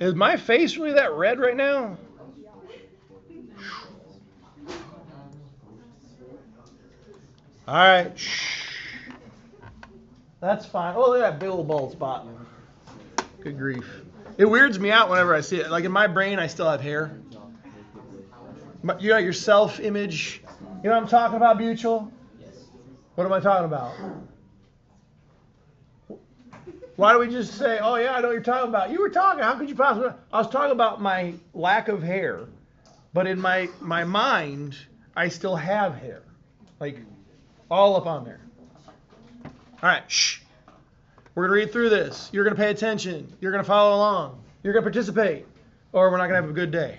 Is my face really that red right now? All right. Shh. That's fine. Oh, look at that big old bald spot. Good grief. It weirds me out whenever I see it. Like in my brain, I still have hair. You know your self-image. You know what I'm talking about, Mutual? What am I talking about? Why do we just say, oh yeah, I know what you're talking about? You were talking. How could you possibly? I was talking about my lack of hair. But in my mind, I still have hair. Like all up on there. All right, shh. We're going to read through this. You're going to pay attention. You're going to follow along. You're going to participate. Or we're not going to have a good day.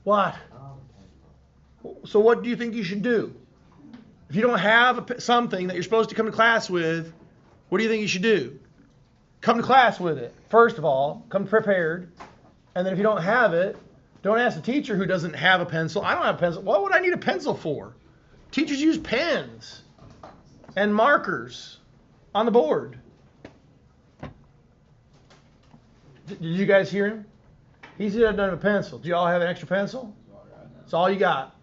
What? So what do you think you should do? If you don't have something that you're supposed to come to class with, what do you think you should do? Come to class with it. First of all, come prepared. And then if you don't have it, don't ask the teacher who doesn't have a pencil. I don't have a pencil. What would I need a pencil for? Teachers use pens and markers on the board. Did you guys hear him? He said I don't have a pencil. Do you all have an extra pencil? That's all you got.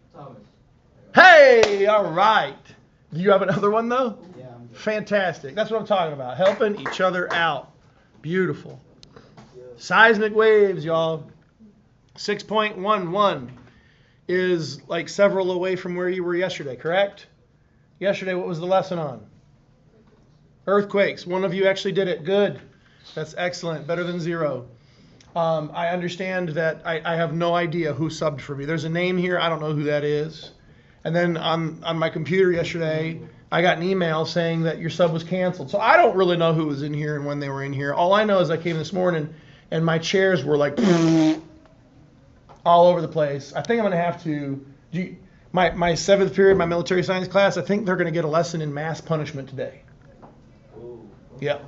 Hey, all right. Do you have another one though? Yeah. Fantastic. That's what I'm talking about. Helping each other out. Beautiful. Seismic waves, y'all. 6.11 is like several away from where you were yesterday, correct? Yesterday, what was the lesson on? Earthquakes. One of you actually did it. Good. That's excellent. Better than zero. I understand that I have no idea who subbed for me. There's a name here. I don't know who that is. And then on my computer yesterday, I got an email saying that your sub was canceled. So I don't really know who was in here and when they were in here. All I know is I came this morning and my chairs were like all over the place. I think I'm going to have to... My seventh period, my military science class, I think they're going to get a lesson in mass punishment today. Yep.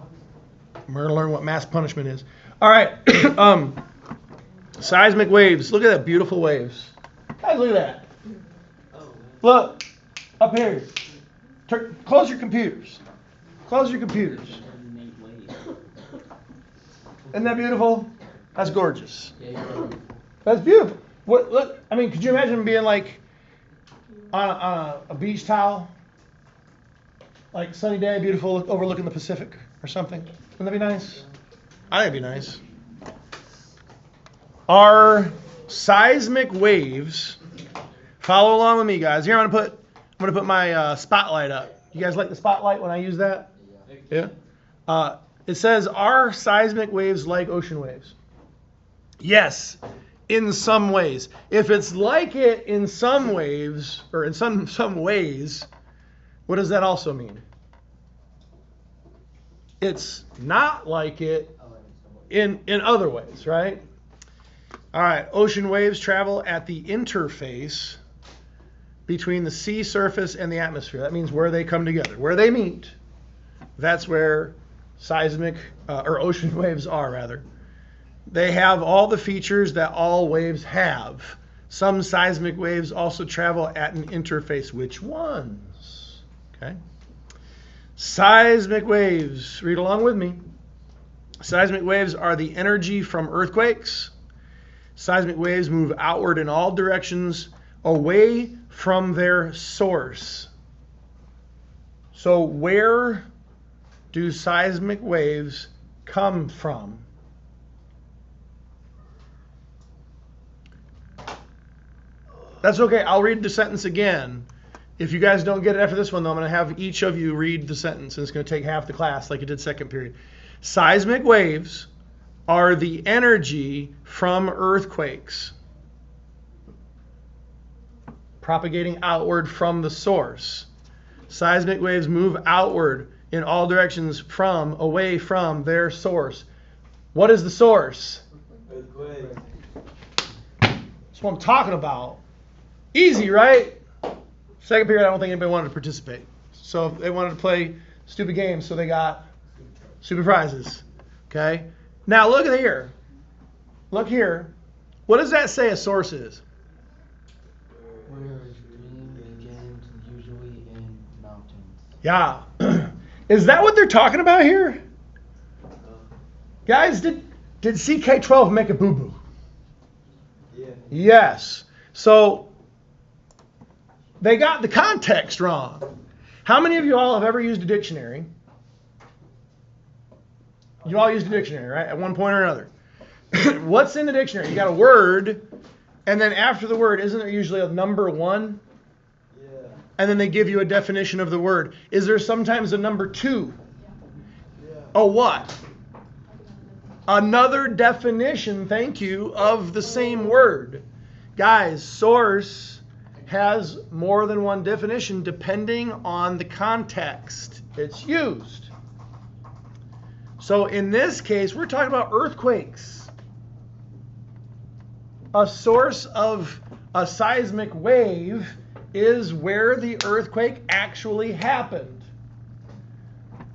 We're going to learn what mass punishment is. All right. Seismic waves. Look at that beautiful waves. Guys, look at that. Look. Up here. Close your computers. Close your computers. Isn't that beautiful? That's gorgeous. That's beautiful. What? Look. I mean, could you imagine being like on a beach towel? Like sunny day, beautiful, overlooking the Pacific or something. Wouldn't that be nice? I think it'd be nice. Our seismic waves. Follow along with me, guys. Here I'm gonna put my spotlight up. You guys like the spotlight when I use that? Yeah. It says, are seismic waves like ocean waves? Yes, in some ways. If it's like it in some waves, or in some ways, what does that also mean? It's not like it in other ways, right? All right, ocean waves travel at the interface between the sea surface and the atmosphere. That means where they come together, where they meet. That's where seismic, or ocean waves are, rather. They have all the features that all waves have. Some seismic waves also travel at an interface. Which ones? Okay. Seismic waves. Read along with me. Seismic waves are the energy from earthquakes. Seismic waves move outward in all directions away from their source. So where do seismic waves come from? That's okay. I'll read the sentence again. If you guys don't get it after this one, though, I'm going to have each of you read the sentence, and it's going to take half the class like it did second period. Seismic waves are the energy from earthquakes propagating outward from the source. Seismic waves move outward in all directions away from their source. What is the source? Earthquake. That's what I'm talking about. Easy, right? Second period, I don't think anybody wanted to participate. So they wanted to play stupid games, so they got stupid prizes. Okay? Now look at here. Look here. What does that say a source is? Where stream begins, usually in mountains. Yeah. Is that what they're talking about here? Guys, did Did CK12 make a boo-boo? Yeah. Yes. So they got the context wrong. How many of you all have ever used a dictionary? You all used a dictionary, right? At one point or another. What's in the dictionary? You got a word, and then after the word, isn't there usually a number 1? Yeah. And then they give you a definition of the word. Is there sometimes a number 2? Yeah. A what? Another definition, thank you, of the same word. Guys, source has more than one definition depending on the context it's used. So in this case, we're talking about earthquakes. A source of a seismic wave is where the earthquake actually happened.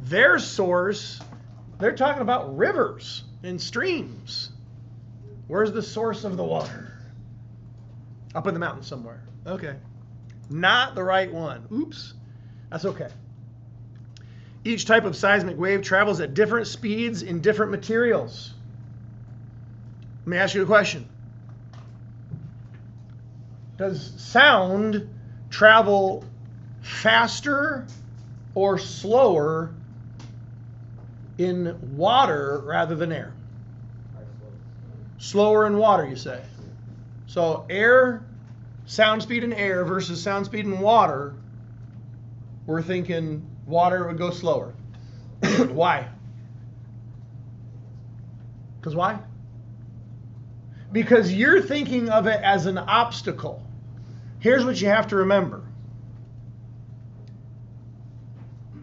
Their source, they're talking about rivers and streams. Where's the source of the water? Up in the mountains somewhere. Okay. Not the right one. Oops. That's okay. Each type of seismic wave travels at different speeds in different materials. Let me ask you a question. Does sound travel faster or slower in water rather than air? Slower in water, you say. So air, sound speed in air versus sound speed in water, we're thinking water would go slower. Why? Because why? Because you're thinking of it as an obstacle. Here's what you have to remember.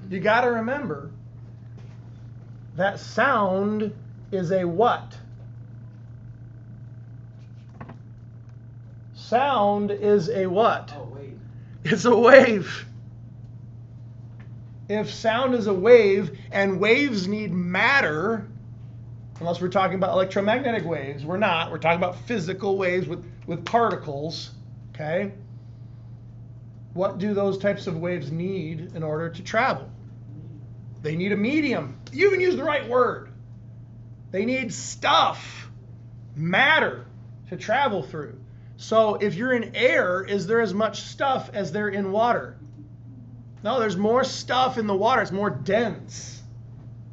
You got to remember that sound is a what? Sound is a what? Oh, wait. It's a wave. If sound is a wave and waves need matter, unless we're talking about electromagnetic waves, we're not. We're talking about physical waves with particles, okay? What do those types of waves need in order to travel? They need a medium. You even used the right word. They need stuff, matter to travel through. So if you're in air, is there as much stuff as there in water? No, there's more stuff in the water. It's more dense,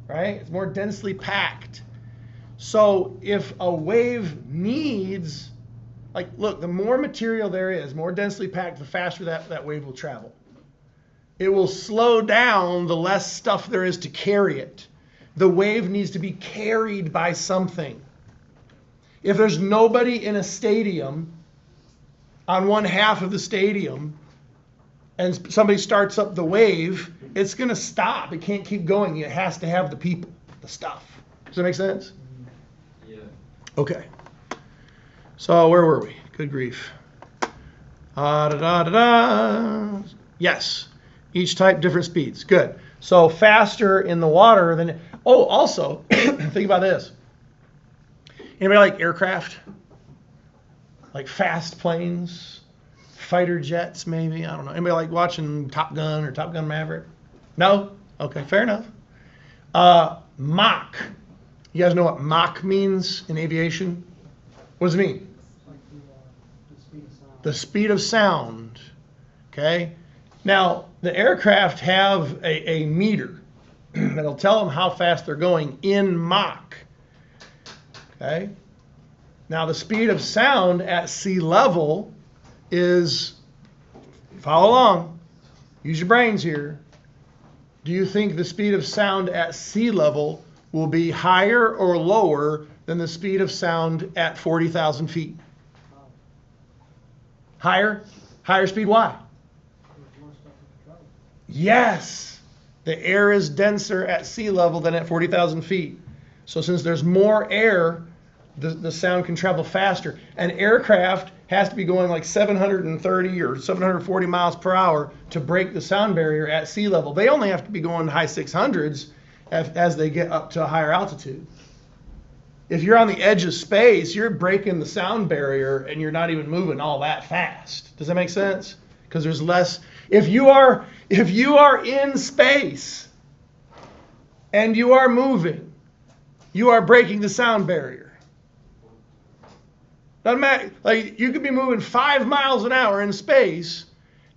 right? It's more densely packed. So if a wave needs, like, look, the more material there is, more densely packed, the faster that wave will travel. It will slow down the less stuff there is to carry it. The wave needs to be carried by something. If there's nobody in a stadium, on one half of the stadium, and somebody starts up the wave, it's going to stop. It can't keep going. It has to have the people, the stuff. Does that make sense? Yeah. Okay. So where were we? Good grief. Yes. Each type, different speeds. Good. So faster in the water than... Oh, also, think about this. Anybody like aircraft? Like fast planes? Fighter jets, maybe? I don't know. Anybody like watching Top Gun or Top Gun Maverick? No? Okay, fair enough. Mach. You guys know what Mach means in aviation? What does it mean? Like the speed of sound. The speed of sound. Okay? Now, the aircraft have a meter that'll tell them how fast they're going in Mach. Okay? Now, the speed of sound at sea level is, follow along, use your brains here. Do you think the speed of sound at sea level will be higher or lower than the speed of sound at 40,000 feet? Higher? Higher speed, why? There's more stuff in the travel. Yes, the air is denser at sea level than at 40,000 feet. So since there's more air, the sound can travel faster. An aircraft has to be going like 730 or 740 miles per hour to break the sound barrier at sea level. They only have to be going high 600s as they get up to a higher altitude. If you're on the edge of space, you're breaking the sound barrier and you're not even moving all that fast. Does that make sense? Because there's less. If you are in space and you are moving, you are breaking the sound barrier. Doesn't matter. Like, you could be moving 5 miles an hour in space,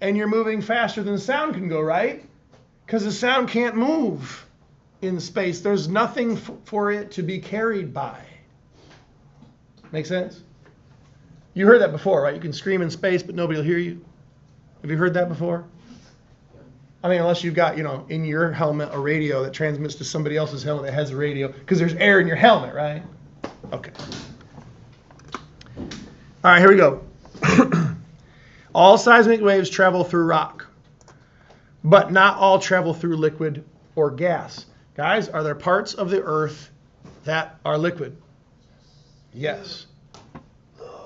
and you're moving faster than sound can go, right? Because the sound can't move in space. There's nothing for it to be carried by. Make sense? You heard that before, right? You can scream in space, but nobody will hear you. Have you heard that before? I mean, unless you've got, in your helmet a radio that transmits to somebody else's helmet that has a radio, because there's air in your helmet, right? Okay. All right, here we go. All seismic waves travel through rock, but not all travel through liquid or gas. Guys, are there parts of the Earth that are liquid? Yes.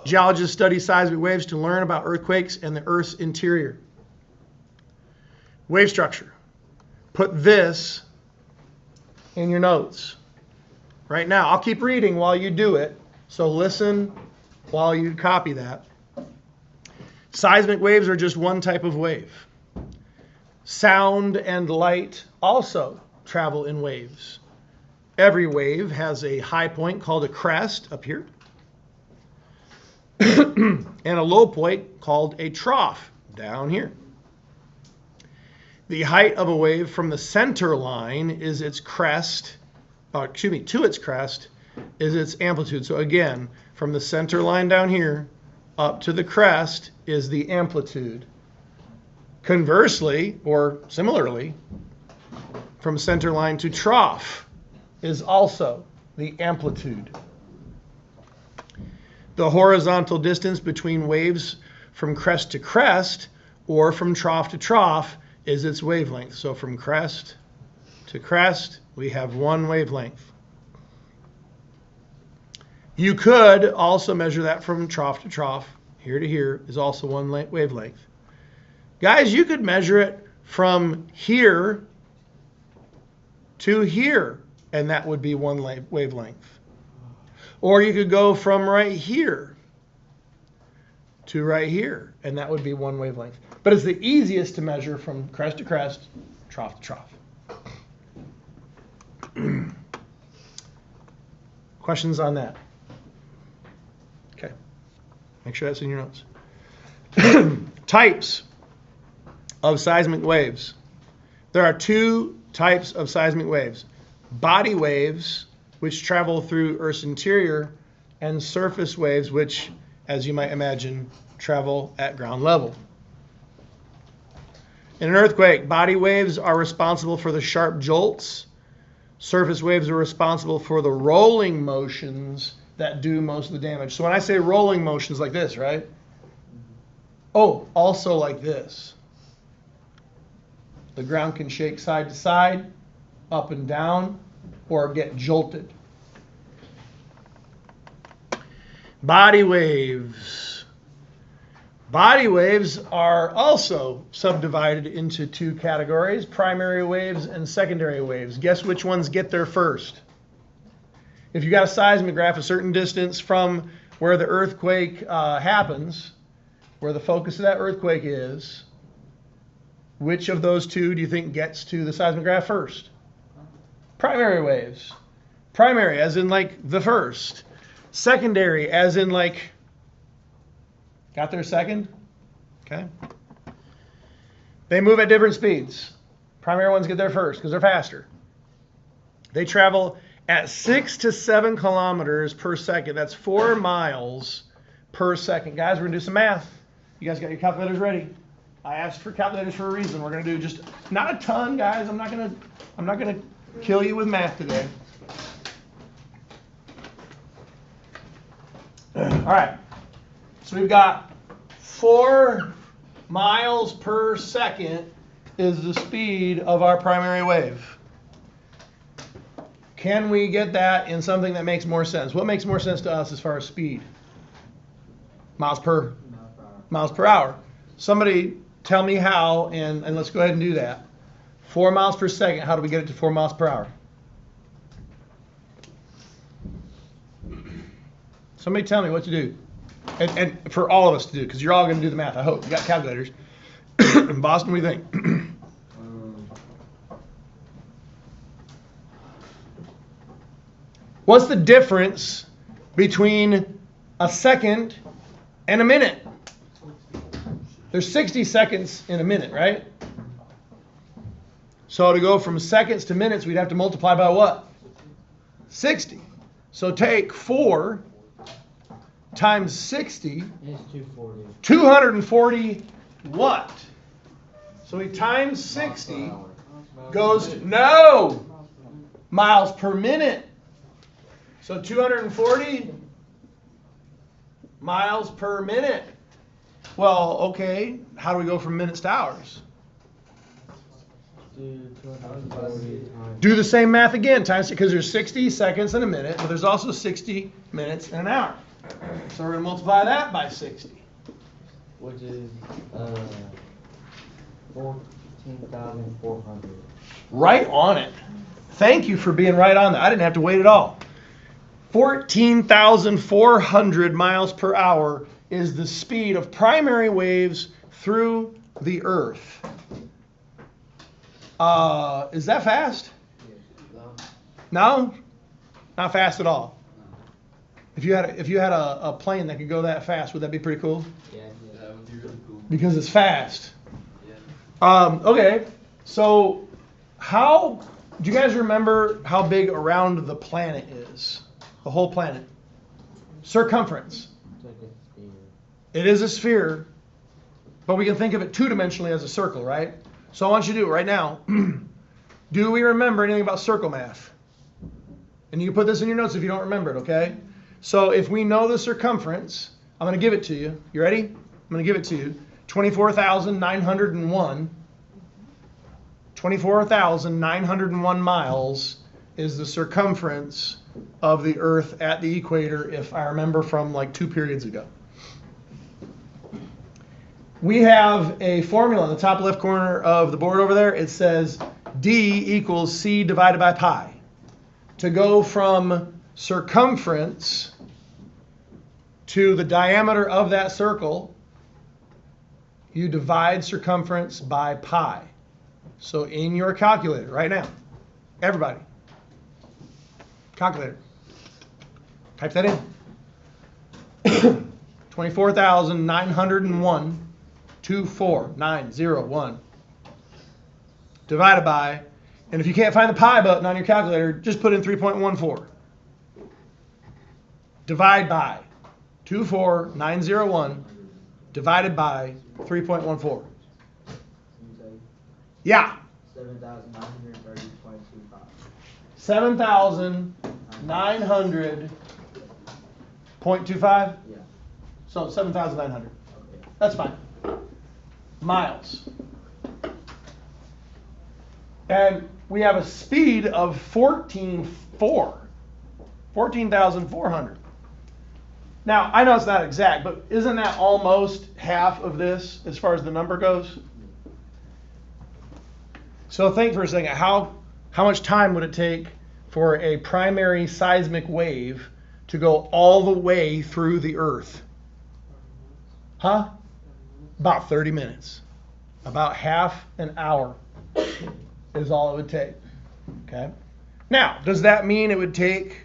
Geologists study seismic waves to learn about earthquakes and the Earth's interior. Wave structure. Put this in your notes right now. I'll keep reading while you do it, so listen while you copy that. Seismic waves are just one type of wave. Sound and light also travel in waves. Every wave has a high point called a crest up here and a low point called a trough down here. The height of a wave from the center line is its crest, to its crest is its amplitude. So again, from the center line down here up to the crest is the amplitude. Conversely, or similarly, from center line to trough is also the amplitude. The horizontal distance between waves from crest to crest or from trough to trough is its wavelength. So from crest to crest, we have one wavelength. You could also measure that from trough to trough. Here to here is also one wavelength. Guys, you could measure it from here to here, and that would be one wavelength. Or you could go from right here to right here, and that would be one wavelength. But it's the easiest to measure from crest to crest, trough to trough. Questions on that? Okay. Make sure that's in your notes. Types of seismic waves. There are two types of seismic waves. Body waves, which travel through Earth's interior, and surface waves, which, as you might imagine, travel at ground level. In an earthquake, body waves are responsible for the sharp jolts. Surface waves are responsible for the rolling motions that do most of the damage. So when I say rolling motions, like this, right? Oh, also like this. The ground can shake side to side, up and down, or get jolted. Body waves. Body waves are also subdivided into two categories, primary waves and secondary waves. Guess which ones get there first? If you got a seismograph a certain distance from where the earthquake happens, where the focus of that earthquake is, which of those two do you think gets to the seismograph first? Primary waves. Primary, as in like the first. Secondary, as in like, got there second? Okay. They move at different speeds. Primary ones get there first because they're faster. They travel at 6 to 7 kilometers per second. That's 4 miles per second. Guys, we're going to do some math. You guys got your calculators ready? I asked for calculators for a reason. We're going to do just, not a ton, guys. I'm not going to kill you with math today. All right. So we've got 4 miles per second is the speed of our primary wave. Can we get that in something that makes more sense? What makes more sense to us as far as speed? Miles per hour. Somebody tell me how, and let's go ahead and do that. 4 miles per second, how do we get it to 4 miles per hour? Somebody tell me what to do. And for all of us to do, because you're all going to do the math, I hope. You got calculators. Boston, what do you think? What's the difference between a second, and a minute. There's 60 seconds in a minute, right? So to go from seconds to minutes, we'd have to multiply by what? 60. So take 4 times 60. It's 240. 240 what? So we times 60 goes to, no, miles per minute. So 240 miles per minute. Well, okay, how do we go from minutes to hours? Do 240 times. Do the same math again, times, because there's 60 seconds in a minute, but there's also 60 minutes in an hour. So we're going to multiply that by 60. Which is 14,400. Right on it. Thank you for being right on that. I didn't have to wait at all. 14,400 miles per hour is the speed of primary waves through the Earth. Is that fast? No? Not fast at all. If you had a plane that could go that fast, would that be pretty cool? Yeah. That would be really cool. Because it's fast. Yeah. Okay, so how do you guys remember how big around the planet is? The whole planet. Circumference. It's like a sphere. It is a sphere, but we can think of it two-dimensionally as a circle, right? So I want you to do it right now. Do we remember anything about circle math? And you can put this in your notes if you don't remember it, okay? So if we know the circumference, I'm going to give it to you. You ready? I'm going to give it to you. 24,901. 24,901 miles is the circumference of the Earth at the equator, if I remember from like 2 periods ago. We have a formula in the top left corner of the board over there. It says D equals C divided by pi. To go from circumference to the diameter of that circle, you divide circumference by pi. So in your calculator right now, everybody, calculator, type that in. 24,901, 24901 divided by, and if you can't find the pi button on your calculator, just put in 3.14. Divide by 24901 divided by 3.14. Yeah. 7,930.25. 7,900.25. Yeah. So 7,900. Okay. That's fine. Miles. And we have a speed of 14,400. Now, I know it's not exact, but isn't that almost half of this as far as the number goes? So think for a second, how much time would it take for a primary seismic wave to go all the way through the Earth? Huh? About 30 minutes. About half an hour is all it would take. Okay? Now, does that mean it would take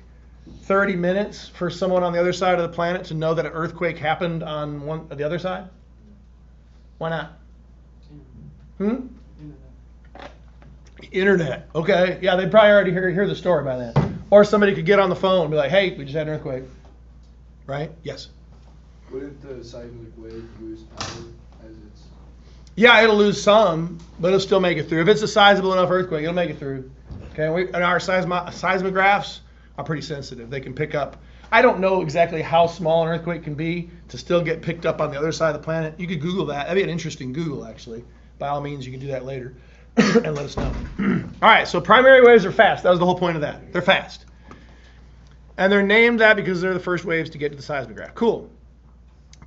30 minutes for someone on the other side of the planet to know that an earthquake happened on the other side? Why not? Internet. Okay. Yeah, they'd probably already hear the story by then. Or somebody could get on the phone and be like, hey, we just had an earthquake. Right? Yes. Wouldn't the seismic wave lose power as it's... Yeah, it'll lose some, but it'll still make it through. If it's a sizable enough earthquake, it'll make it through. Okay, and our seismographs are pretty sensitive. They can pick up. I don't know exactly how small an earthquake can be to still get picked up on the other side of the planet. You could Google that. That'd be an interesting Google, actually. By all means, you can do that later and let us know. All right, so primary waves are fast. That was the whole point of that. They're fast. And they're named that because they're the first waves to get to the seismograph. Cool.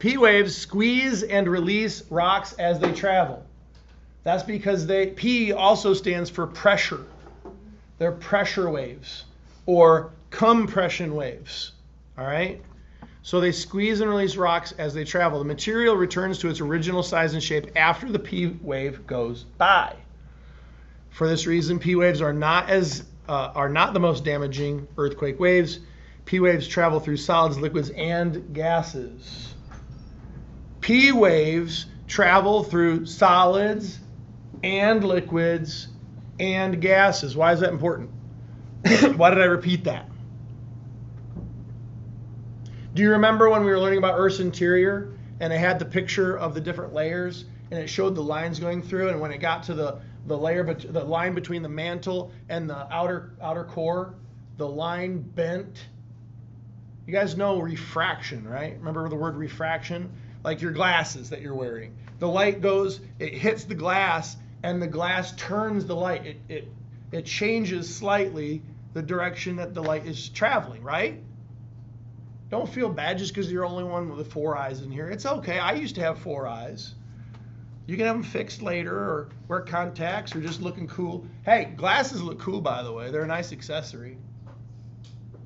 P waves squeeze and release rocks as they travel. That's because P also stands for pressure. They're pressure waves or compression waves. All right? So they squeeze and release rocks as they travel. The material returns to its original size and shape after the P wave goes by. For this reason, P waves are not the most damaging earthquake waves P waves travel through solids, liquids, and gases. P waves travel through solids and liquids and gases. Why is that important? Why did I repeat that? Do you remember when we were learning about Earth's interior and it had the picture of the different layers and it showed the lines going through, and when it got to the line between the mantle and the outer core, the line bent? You guys know refraction, right? Remember the word refraction? Like your glasses that you're wearing. The light goes, it hits the glass, and the glass turns the light. It changes slightly the direction that the light is traveling, right? Don't feel bad just because you're the only one with 4 eyes in here. It's okay. I used to have 4 eyes. You can have them fixed later, or wear contacts, or just looking cool. Hey, glasses look cool, by the way. They're a nice accessory.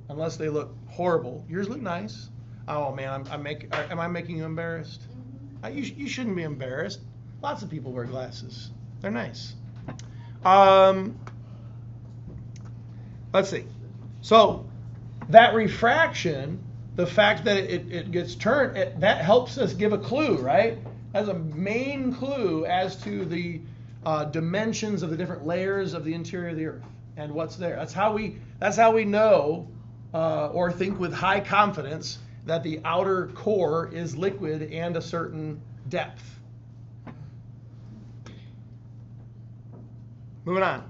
Unless they look horrible. Yours look nice. Oh man, am I making you embarrassed? You shouldn't be embarrassed. Lots of people wear glasses. They're nice. Let's see. So that refraction, the fact that it gets turned, that helps us give a clue, right? That's a main clue as to the dimensions of the different layers of the interior of the Earth and what's there. That's how we know or think with high confidence that the outer core is liquid and a certain depth. Moving on.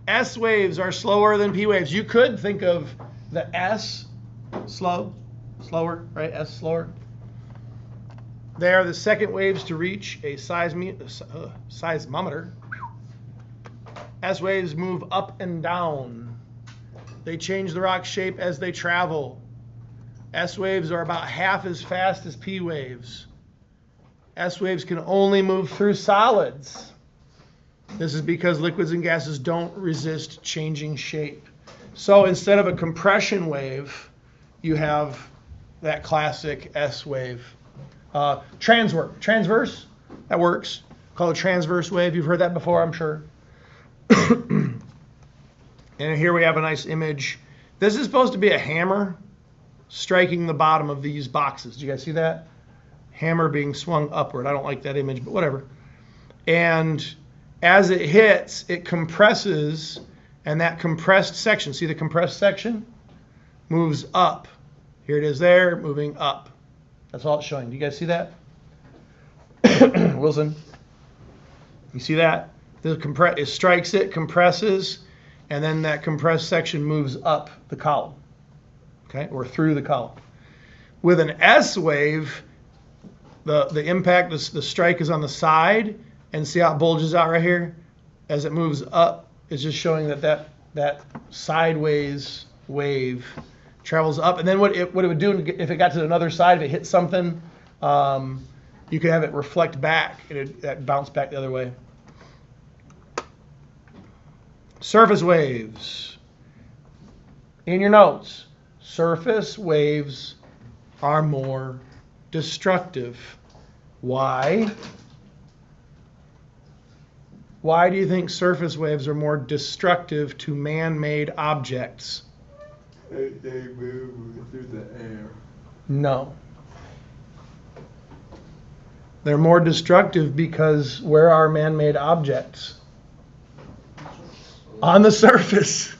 S waves are slower than P waves. You could think of the S slower, right? S slower. They are the second waves to reach a seismometer. S waves move up and down. They change the rock shape as they travel. S waves are about half as fast as P waves. S waves can only move through solids. This is because liquids and gases don't resist changing shape. So instead of a compression wave, you have that classic S wave. Transverse, that works. Called a transverse wave. You've heard that before, I'm sure. And here we have a nice image. This is supposed to be a hammer striking the bottom of these boxes. Do you guys see that? Hammer being swung upward. I don't like that image, but whatever. And as it hits, it compresses, and that compressed section, see the compressed section? Moves up. Here it is there, moving up. That's all it's showing. Do you guys see that? Wilson? You see that? It strikes it, compresses, and then that compressed section moves up the column, okay, or through the column. With an S wave, the impact, the strike is on the side, and see how it bulges out right here? As it moves up, it's just showing that sideways wave travels up, and then what it would do if it got to another side, if it hit something, you could have it reflect back, and that bounce back the other way. Surface waves. In your notes, surface waves are more destructive. Why? Why do you think surface waves are more destructive to man-made objects? They move through the air. No. They're more destructive because where are man-made objects? On the surface.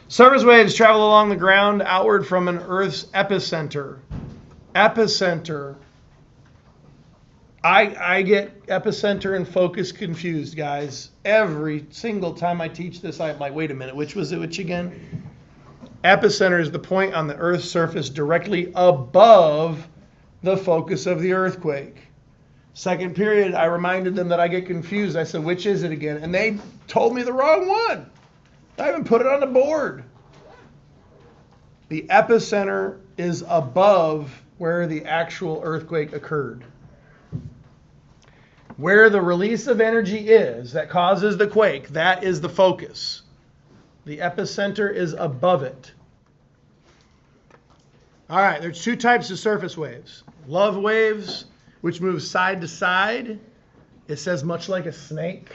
Surface waves travel along the ground outward from an Earth's epicenter. Epicenter. I get epicenter and focus confused, guys. Every single time I teach this, I'm like, wait a minute, which again? Epicenter is the point on the Earth's surface directly above the focus of the earthquake. Second period, I reminded them that I get confused. I said, which is it again? And they told me the wrong one. I even put it on the board. The epicenter is above where the actual earthquake occurred. Where the release of energy is that causes the quake, that is the focus. The epicenter is above it. All right, there's two types of surface waves. Love waves, which move side to side. It says much like a snake.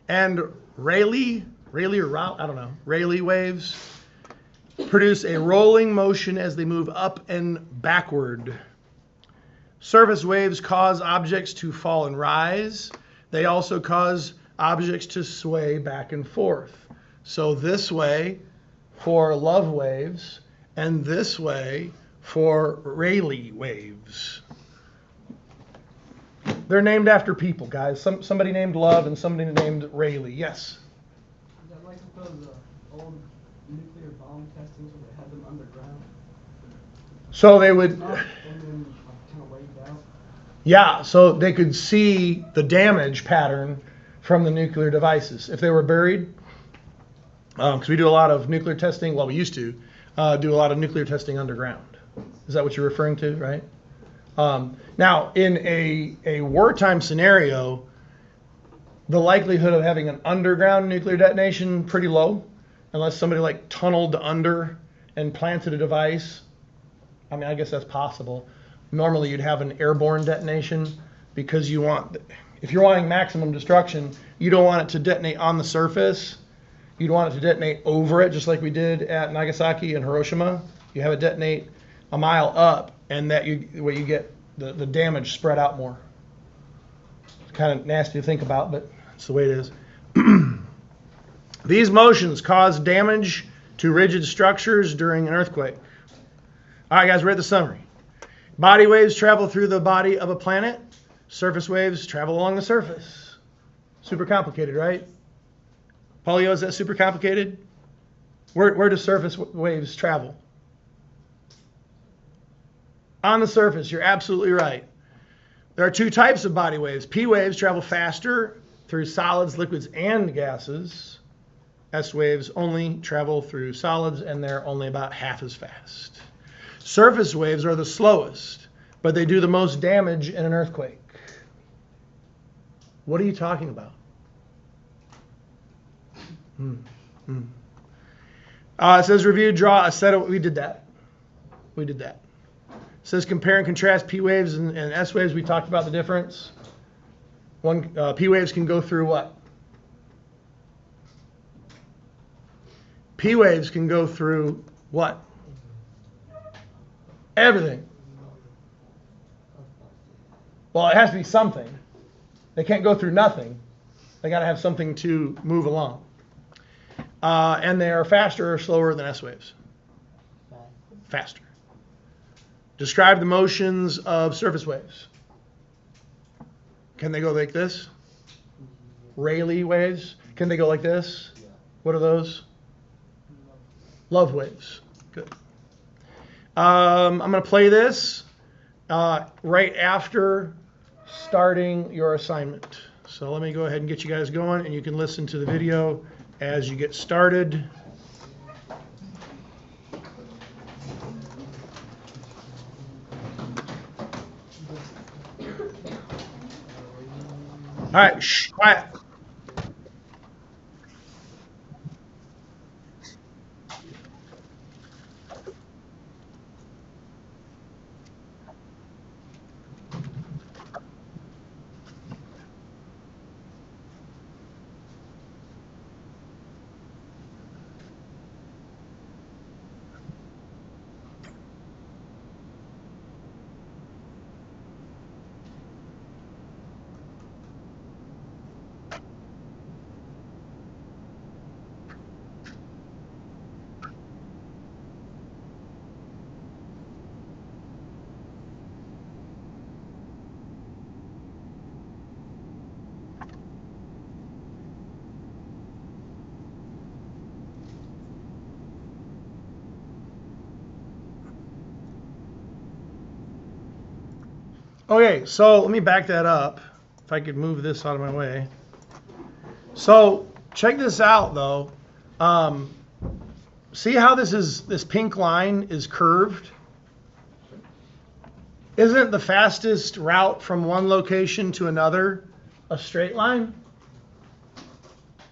And Rayleigh Rayleigh or Rayleigh, I don't know. Rayleigh waves produce a rolling motion as they move up and backward. Surface waves cause objects to fall and rise. They also cause objects to sway back and forth. So this way for love waves, and this way for Rayleigh waves. They're named after people, guys. Somebody named Love and somebody named Rayleigh. Yes? Is that like those old nuclear bomb testings where they had them underground? So they would, And then kind of waved out? yeah, so they could see the damage pattern from the nuclear devices. If they were buried, because we do a lot of nuclear testing, well, we used to do a lot of nuclear testing underground. Is that what you're referring to, right? Now, in a wartime scenario, the likelihood of having an underground nuclear detonation pretty low, unless somebody like tunneled under and planted a device. I mean, I guess that's possible. Normally, you'd have an airborne detonation because you want, if you're wanting maximum destruction, you don't want it to detonate on the surface. You'd want it to detonate over it, just like we did at Nagasaki and Hiroshima. You have it detonate a mile up, and that you get the damage spread out more. It's kind of nasty to think about, but it's the way it is. These motions cause damage to rigid structures during an earthquake. All right, guys, read the summary. Body waves travel through the body of a planet. Surface waves travel along the surface. Super complicated, right? Polio, is that super complicated? Where do surface waves travel? On the surface, you're absolutely right. There are two types of body waves. P waves travel faster through solids, liquids, and gases. S waves only travel through solids, and they're only about half as fast. Surface waves are the slowest, but they do the most damage in an earthquake. What are you talking about? It says review, draw a set of, we did that. It says compare and contrast P waves and S waves. We talked about the difference. P waves can go through what? P waves can go through what? Everything. Well, it has to be something. They can't go through nothing. They got to have something to move along. And they are faster or slower than S waves? Faster. Describe the motions of surface waves. Can they go like this? Rayleigh waves? Can they go like this? What are those? Love waves. Good. I'm going to play this right after starting your assignment. So let me go ahead and get you guys going, and you can listen to the video as you get started. All right, shh, quiet. Okay, so let me back that up. If I could move this out of my way. So check this out, though. See how this pink line is curved? Isn't the fastest route from one location to another a straight line?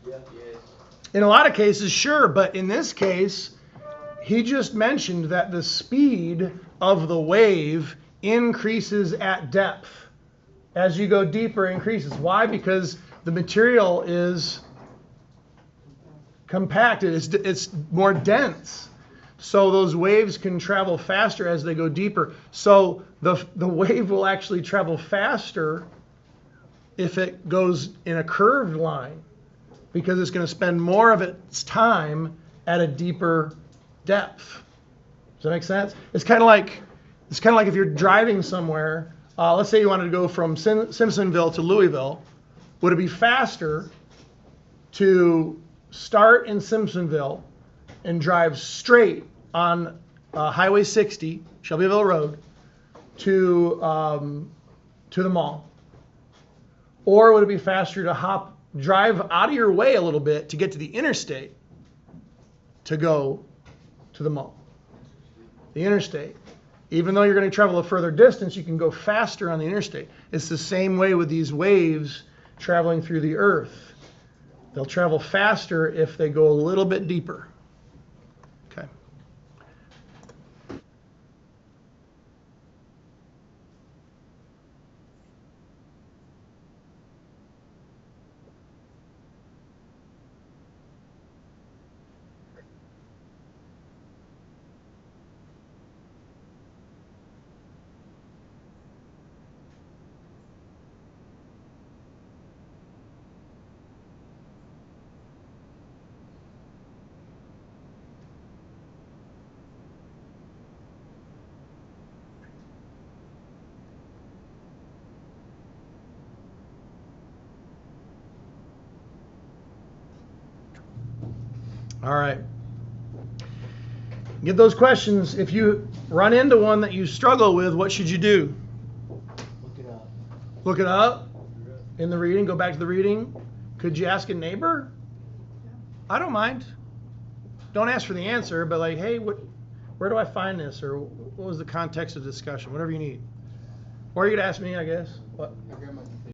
Yeah. In a lot of cases, sure, but in this case, he just mentioned that the speed of the wave increases at depth. As you go deeper, it increases. Why? Because the material is compacted. It's more dense. So those waves can travel faster as they go deeper. So the wave will actually travel faster if it goes in a curved line, because it's going to spend more of its time at a deeper depth. Does that make sense? It's kind of like if you're driving somewhere. Let's say you wanted to go from Simpsonville to Louisville. Would it be faster to start in Simpsonville and drive straight on Highway 60, Shelbyville Road, to the mall? Or would it be faster to drive out of your way a little bit to get to the interstate to go to the mall? The interstate. Even though you're going to travel a further distance, you can go faster on the interstate. It's the same way with these waves traveling through the earth. They'll travel faster if they go a little bit deeper. Okay. All right. Get those questions. If you run into one that you struggle with, what should you do? Look it up. Look it up in the reading. Go back to the reading. Could you ask a neighbor? I don't mind. Don't ask for the answer, but like, hey, where do I find this? Or what was the context of discussion? Whatever you need. Or you could ask me, I guess. What?